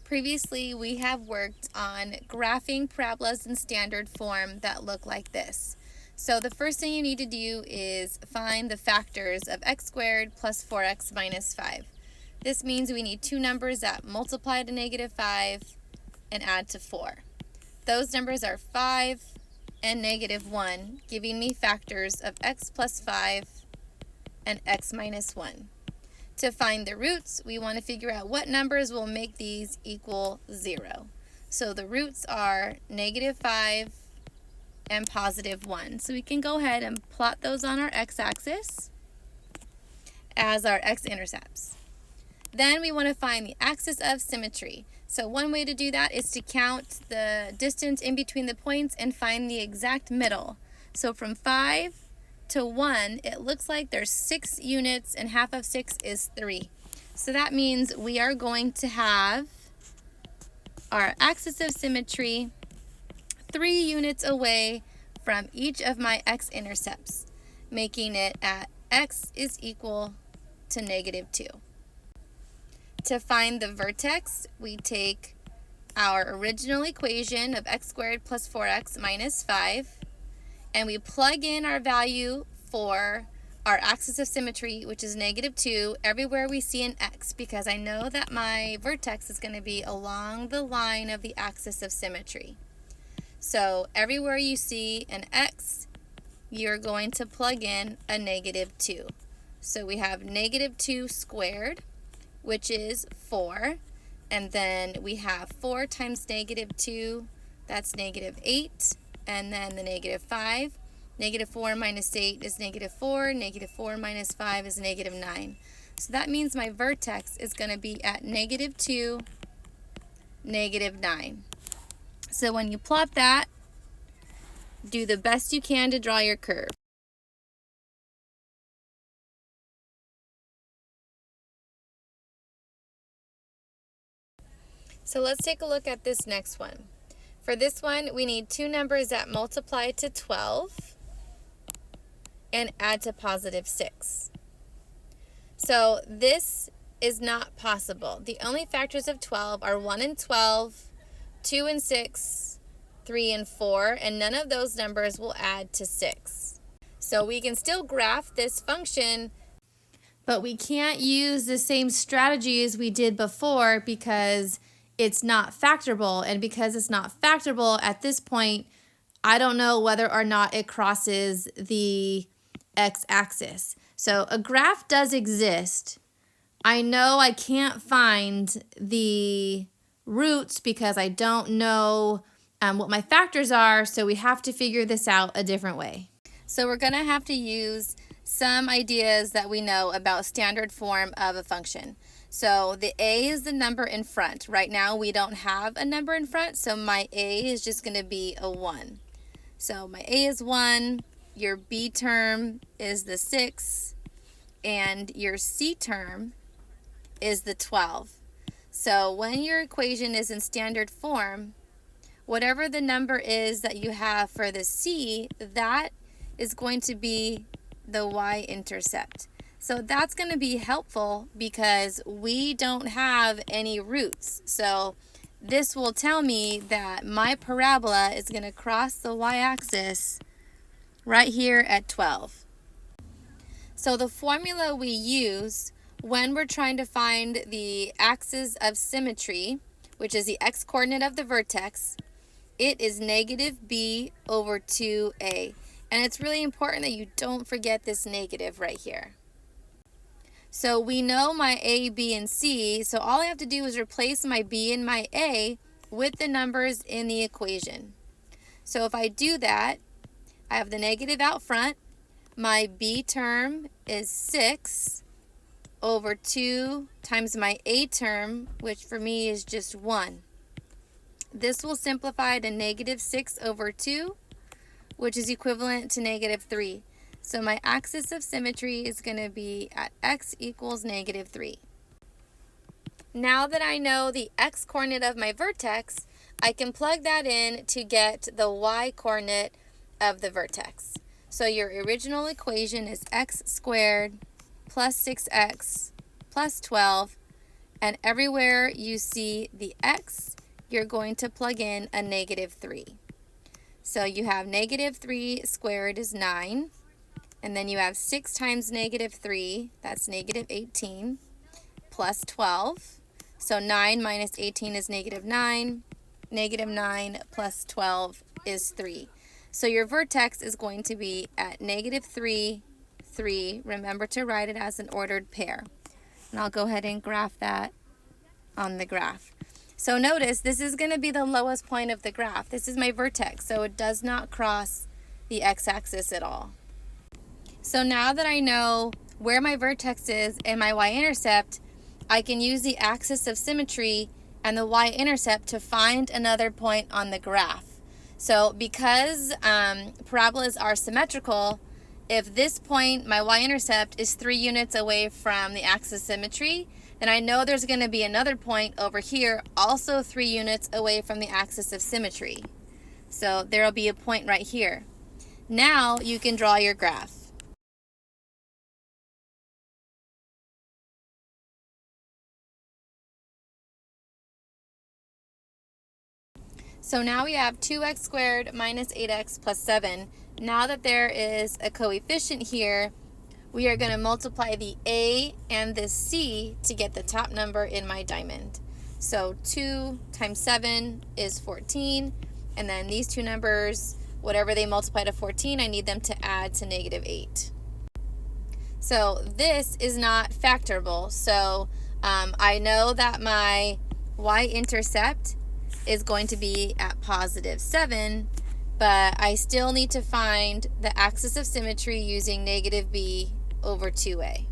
Previously, we have worked on graphing parabolas in standard form that look like this. So the first thing you need to do is find the factors of x squared plus 4x minus 5. This means we need two numbers that multiply to negative 5 and add to 4. Those numbers are 5 and negative 1, giving me factors of x plus 5 and x minus 1. To find the roots, we want to figure out what numbers will make these equal 0. So the roots are negative 5 and positive 1. So we can go ahead and plot those on our x-axis as our x-intercepts. Then we want to find the axis of symmetry. So one way to do that is to count the distance in between the points and find the exact middle. So from 5 to 1, it looks like there's 6 units and half of 6 is 3. So that means we are going to have our axis of symmetry 3 units away from each of my x-intercepts, making it at x is equal to negative 2. To find the vertex, we take our original equation of x squared plus 4x minus 5, and we plug in our value for our axis of symmetry, which is negative 2, everywhere we see an x, because I know that my vertex is going to be along the line of the axis of symmetry. So everywhere you see an x, you're going to plug in a negative 2. So we have negative 2 squared, which is 4, and then we have 4 times negative 2, that's negative 8, and then the negative 5. Negative 4 minus 8 is negative 4. Negative 4 minus 5 is negative 9. So that means my vertex is going to be at negative 2, negative 9. So when you plot that, do the best you can to draw your curve. So let's take a look at this next one. For this one, we need two numbers that multiply to 12 and add to positive 6. So this is not possible. The only factors of 12 are 1 and 12, 2 and 6, 3 and 4, and none of those numbers will add to 6. So we can still graph this function, but we can't use the same strategy as we did before because it's not factorable, and because it's not factorable at this point, I don't know whether or not it crosses the x-axis. So a graph does exist. I know I can't find the roots because I don't know what my factors are, so we have to figure this out a different way. So we're going to have to use some ideas that we know about standard form of a function. So the a is the number in front. Right now we don't have a number in front, so my a is just going to be a 1. So my a is 1, your b term is the 6, and your c term is the 12. So when your equation is in standard form, whatever the number is that you have for the c, that is going to be the y-intercept. So that's going to be helpful because we don't have any roots. So this will tell me that my parabola is going to cross the y-axis right here at 12. So the formula we use when we're trying to find the axis of symmetry, which is the x-coordinate of the vertex, it is negative b over 2a. And it's really important that you don't forget this negative right here. So we know my a, b, and c, so all I have to do is replace my b and my a with the numbers in the equation. So if I do that, I have the negative out front. My b term is 6 over 2 times my a term, which for me is just 1. This will simplify to negative 6 over 2, which is equivalent to negative 3. So my axis of symmetry is going to be at x equals negative 3. Now that I know the x-coordinate of my vertex, I can plug that in to get the y-coordinate of the vertex. So your original equation is x squared plus 6x plus 12, And everywhere you see the x, you're going to plug in a -3. So you have -3 squared is 9. And then you have 6 times -3, that's -18, plus 12. So 9 minus 18 is -9. -9 plus 12 is 3. So your vertex is going to be at -3, 3. Remember to write it as an ordered pair. And I'll go ahead and graph that on the graph. So notice this is going to be the lowest point of the graph. This is my vertex, so it does not cross the x-axis at all. So now that I know where my vertex is and my y-intercept, I can use the axis of symmetry and the y-intercept to find another point on the graph. So because parabolas are symmetrical, if this point, my y-intercept, is 3 units away from the axis of symmetry, then I know there's going to be another point over here, also 3 units away from the axis of symmetry. So there will be a point right here. Now you can draw your graph. So now we have 2x squared minus 8x plus 7. Now that there is a coefficient here, we are going to multiply the a and the c to get the top number in my diamond. So 2 times 7 is 14, and then these two numbers, whatever they multiply to 14, I need them to add to -8. So this is not factorable. So I know that my y-intercept is going to be at +7, but I still need to find the axis of symmetry using -b over 2a.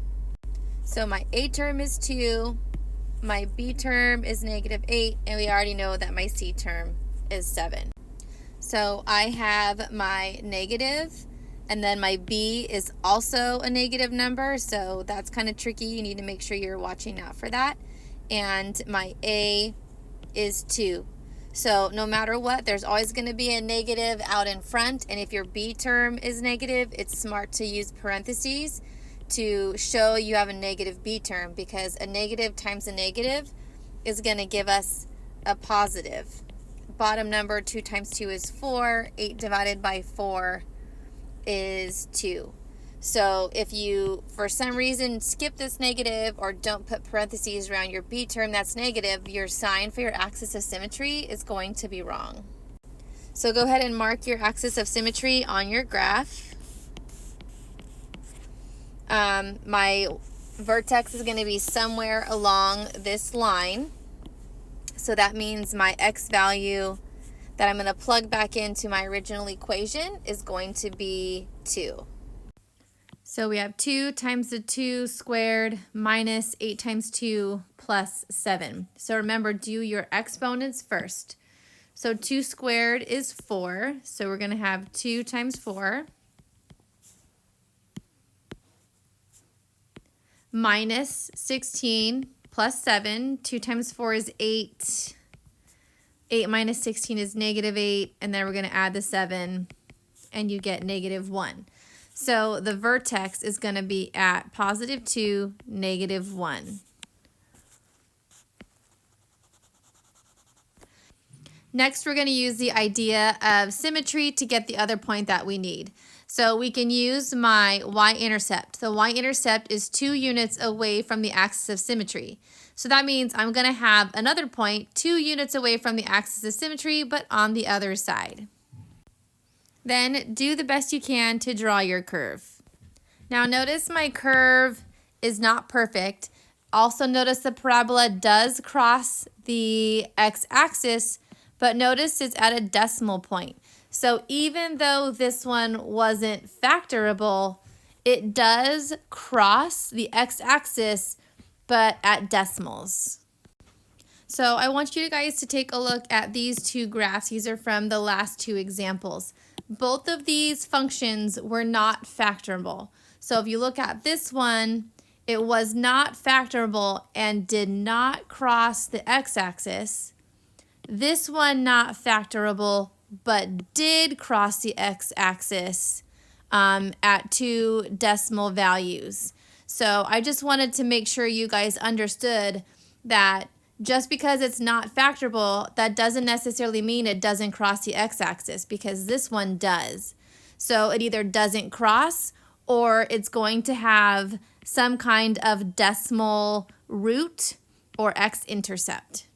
So my a term is 2, my b term is -8, and we already know that my c term is 7. So I have my negative, and then my b is also a negative number, so that's kind of tricky. You need to make sure you're watching out for that. And my a is 2. So no matter what, there's always going to be a negative out in front, and if your b term is negative, it's smart to use parentheses to show you have a negative b term, because a negative times a negative is going to give us a positive. Bottom number, 2 times 2 is 4. 8 divided by 4 is 2. So if you, for some reason, skip this negative or don't put parentheses around your b term that's negative, your sign for your axis of symmetry is going to be wrong. So go ahead and mark your axis of symmetry on your graph. My vertex is going to be somewhere along this line. So that means my x value that I'm going to plug back into my original equation is going to be 2. So we have 2 times the 2 squared minus 8 times 2 plus 7. So remember, do your exponents first. So 2 squared is 4. So we're going to have 2 times 4 minus 16 plus 7. 2 times 4 is 8. 8 minus 16 is -8. And then we're going to add the 7, and you get -1. So the vertex is going to be at +2, -1. Next, we're going to use the idea of symmetry to get the other point that we need. So we can use my y-intercept. The y-intercept is 2 units away from the axis of symmetry. So that means I'm going to have another point 2 units away from the axis of symmetry, but on the other side. Then do the best you can to draw your curve. Now notice my curve is not perfect. Also notice the parabola does cross the x-axis, but notice it's at a decimal point. So even though this one wasn't factorable, it does cross the x-axis, but at decimals. So I want you guys to take a look at these two graphs. These are from the last 2 examples. Both of these functions were not factorable. So if you look at this one, it was not factorable and did not cross the x-axis. This one not factorable, but did cross the x-axis at 2 decimal values. So I just wanted to make sure you guys understood that just because it's not factorable, that doesn't necessarily mean it doesn't cross the x-axis, because this one does. So it either doesn't cross or it's going to have some kind of decimal root or x-intercept.